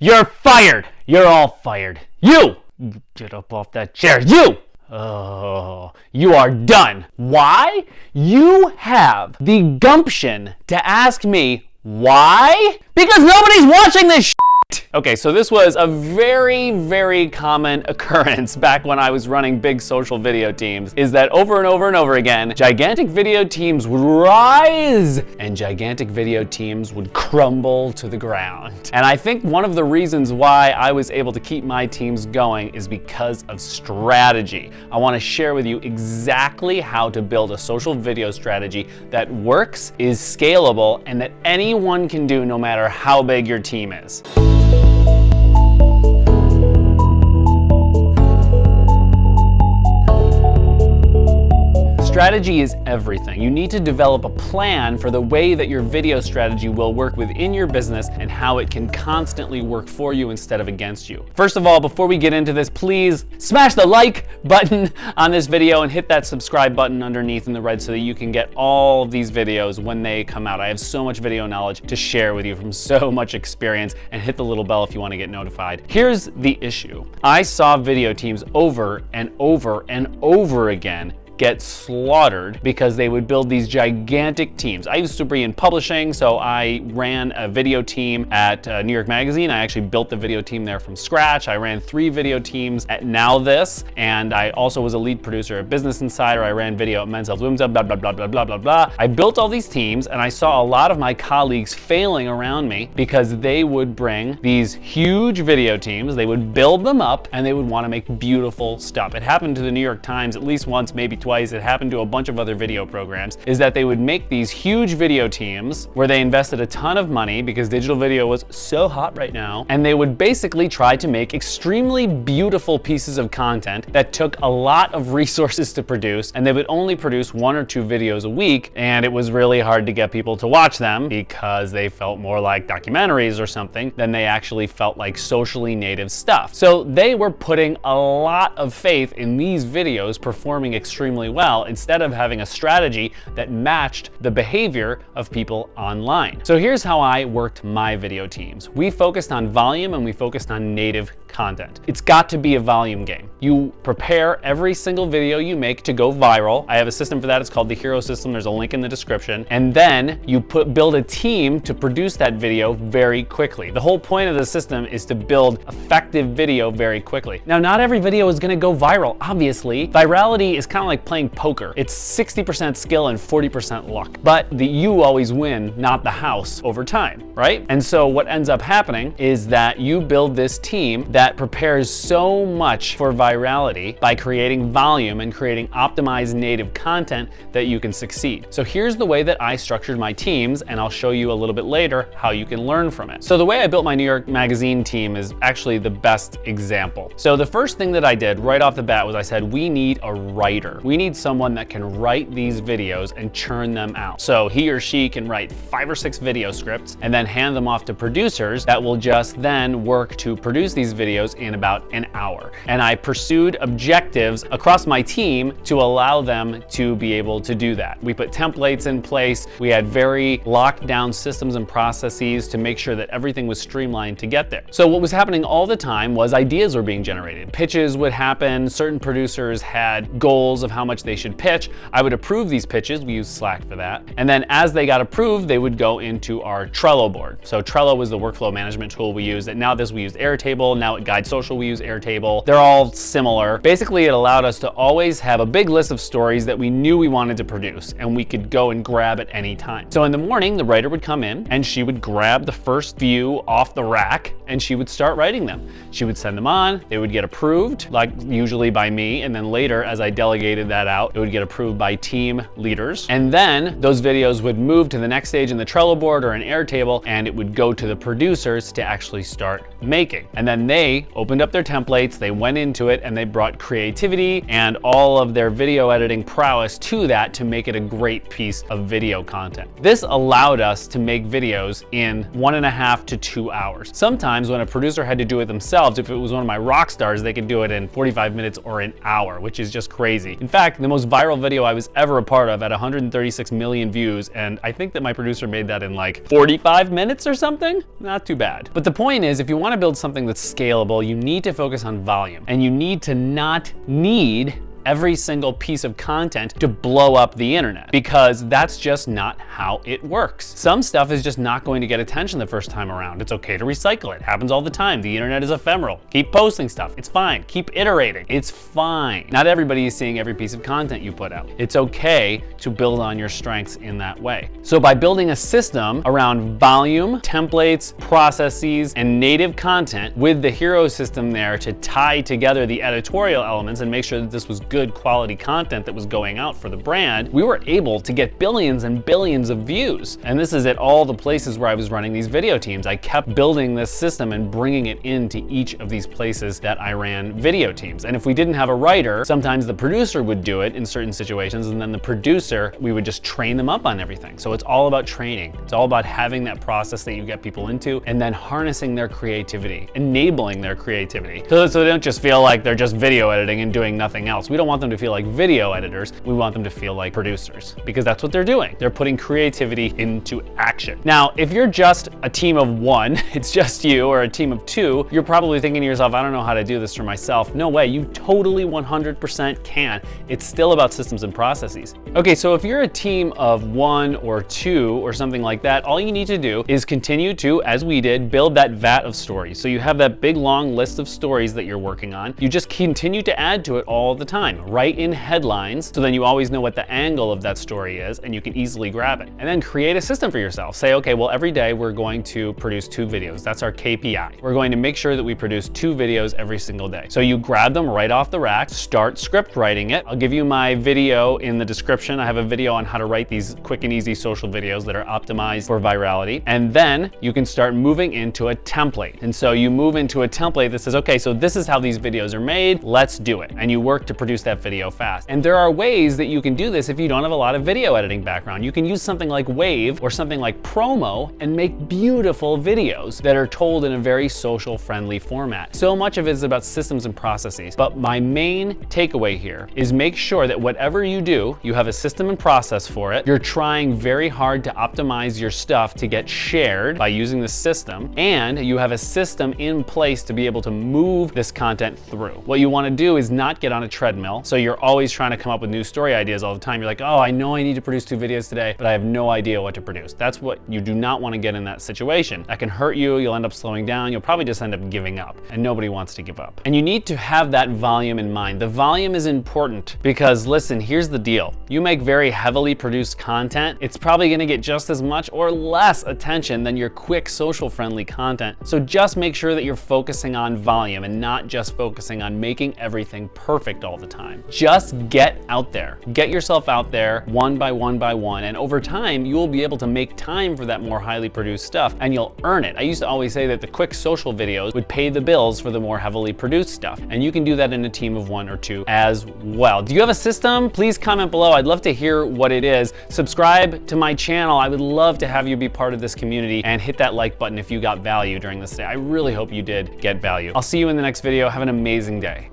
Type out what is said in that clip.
You're fired. You're all fired. You! Get up off that chair. You! Oh, you are done. Why? You have the gumption to ask me why? Because nobody's watching this shit. Okay, so this was a very, very common occurrence back when I was running big social video teams, is that over and over and over again, gigantic video teams would rise and gigantic video teams would crumble to the ground. And I think one of the reasons why I was able to keep my teams going is because of strategy. I want to share with you exactly how to build a social video strategy that works, is scalable, and that anyone can do no matter how big your team is. Strategy is everything. You need to develop a plan for the way that your video strategy will work within your business and how it can constantly work for you instead of against you. First of all, before we get into this, please smash the like button on this video and hit that subscribe button underneath in the red so that you can get all of these videos when they come out. I have so much video knowledge to share with you from so much experience, and hit the little bell if you want to get notified. Here's the issue. I saw video teams over and over and over again get slaughtered because they would build these gigantic teams. I used to be in publishing, so I ran a video team at New York Magazine. I actually built the video team there from scratch. I ran 3 video teams at Now This, and I also was a lead producer at Business Insider. I ran video at Men's Health, Women's Health, blah, blah, blah, blah, blah, blah, blah. I built all these teams, and I saw a lot of my colleagues failing around me because they would bring these huge video teams, they would build them up, and they would want to make beautiful stuff. It happened to the New York Times at least once, maybe twice. It happened to a bunch of other video programs, is that they would make these huge video teams where they invested a ton of money because digital video was so hot right now, and they would basically try to make extremely beautiful pieces of content that took a lot of resources to produce, and they would only produce 1 or 2 videos a week, and it was really hard to get people to watch them because they felt more like documentaries or something than they actually felt like socially native stuff. So they were putting a lot of faith in these videos performing extremely well instead of having a strategy that matched the behavior of people online. So here's how I worked my video teams. We focused on volume and we focused on native content. It's got to be a volume game. You prepare every single video you make to go viral. I have a system for that. It's called the Hero System. There's a link in the description. And then you build a team to produce that video very quickly. The whole point of the system is to build effective video very quickly. Now, not every video is going to go viral, obviously. Virality is kind of like playing poker. It's 60% skill and 40% luck. But you always win, not the house, over time, right? And so what ends up happening is that you build this team that prepares so much for virality by creating volume and creating optimized native content that you can succeed. So here's the way that I structured my teams, and I'll show you a little bit later how you can learn from it. So the way I built my New York Magazine team is actually the best example. So the first thing that I did right off the bat was I said, we need a writer. We need someone that can write these videos and churn them out. So he or she can write 5 or 6 video scripts and then hand them off to producers that will just then work to produce these videos in about an hour. And I pursued objectives across my team to allow them to be able to do that. We put templates in place. We had very locked down systems and processes to make sure that everything was streamlined to get there. So what was happening all the time was ideas were being generated. Pitches would happen. Certain producers had goals of how much they should pitch. I would approve these pitches. We use Slack for that. And then as they got approved, they would go into our Trello board. So Trello was the workflow management tool we used. Now we used Airtable. Now at Guide Social, we use Airtable. They're all similar. Basically, it allowed us to always have a big list of stories that we knew we wanted to produce, and we could go and grab at any time. So in the morning, the writer would come in and she would grab the first few off the rack and she would start writing them. She would send them on. They would get approved, like usually by me. And then later, as I delegated that out, it would get approved by team leaders. And then those videos would move to the next stage in the Trello board or an Airtable, and it would go to the producers to actually start making. And then they opened up their templates, they went into it, and they brought creativity and all of their video editing prowess to that to make it a great piece of video content. This allowed us to make videos in 1.5 to 2 hours. Sometimes when a producer had to do it themselves, if it was one of my rock stars, they could do it in 45 minutes or an hour, which is just crazy. In fact, fact, the most viral video I was ever a part of had 136 million views, and I think that my producer made that in like 45 minutes or something. Not too bad. But the point is, if you want to build something that's scalable, you need to focus on volume, and you need to not need every single piece of content to blow up the internet, because that's just not how it works. Some stuff is just not going to get attention the first time around. It's okay to recycle it. Happens all the time. The internet is ephemeral. Keep posting stuff. It's fine. Keep iterating. It's fine. Not everybody is seeing every piece of content you put out. It's okay to build on your strengths in that way. So by building a system around volume, templates, processes, and native content with the hero system there to tie together the editorial elements and make sure that this was good quality content that was going out for the brand, we were able to get billions and billions of views. And this is at all the places where I was running these video teams. I kept building this system and bringing it into each of these places that I ran video teams. And if we didn't have a writer, sometimes the producer would do it in certain situations, and then the producer, we would just train them up on everything. So it's all about training. It's all about having that process that you get people into, and then harnessing their creativity, enabling their creativity. So they don't just feel like they're just video editing and doing nothing else. We don't want them to feel like video editors. We want them to feel like producers, because that's what they're doing. They're putting creativity into action. Now, if you're just a team of one, it's just you, or a team of two, you're probably thinking to yourself, I don't know how to do this for myself. No way, you totally 100% can. It's still about systems and processes. Okay, so if you're a team of one or two or something like that, all you need to do is continue to, as we did, build that vat of stories. So you have that big long list of stories that you're working on. You just continue to add to it all the time. Write in headlines, so then you always know what the angle of that story is and you can easily grab it. And then create a system for yourself. Say, okay, well, every day we're going to produce 2 videos. That's our KPI. We're going to make sure that we produce 2 videos every single day. So you grab them right off the rack, start script writing it. I'll give you my video in the description. I have a video on how to write these quick and easy social videos that are optimized for virality. And then you can start moving into a template. And so you move into a template that says, okay, so this is how these videos are made. Let's do it. And you work to produce that video fast. And there are ways that you can do this if you don't have a lot of video editing background. You can use something like Wave or something like Promo and make beautiful videos that are told in a very social friendly format. So much of it is about systems and processes. But my main takeaway here is make sure that whatever you do, you have a system and process for it. You're trying very hard to optimize your stuff to get shared by using the system, and you have a system in place to be able to move this content through. What you want to do is not get on a treadmill. So you're always trying to come up with new story ideas all the time. You're like, oh, I know I need to produce 2 videos today, but I have no idea what to produce. That's what you do not want to get in that situation. That can hurt you. You'll end up slowing down. You'll probably just end up giving up, and nobody wants to give up. And you need to have that volume in mind. The volume is important because, listen, here's the deal. You make very heavily produced content, it's probably going to get just as much or less attention than your quick social friendly content. So just make sure that you're focusing on volume and not just focusing on making everything perfect all the time. Just get out there. Get yourself out there one by one by one, and over time you will be able to make time for that more highly produced stuff, and you'll earn it. I used to always say that the quick social videos would pay the bills for the more heavily produced stuff, and you can do that in a team of 1 or 2 as well. Do you have a system? Please comment below. I'd love to hear what it is. Subscribe to my channel. I would love to have you be part of this community, and hit that like button if you got value during this day. I really hope you did get value. I'll see you in the next video. Have an amazing day.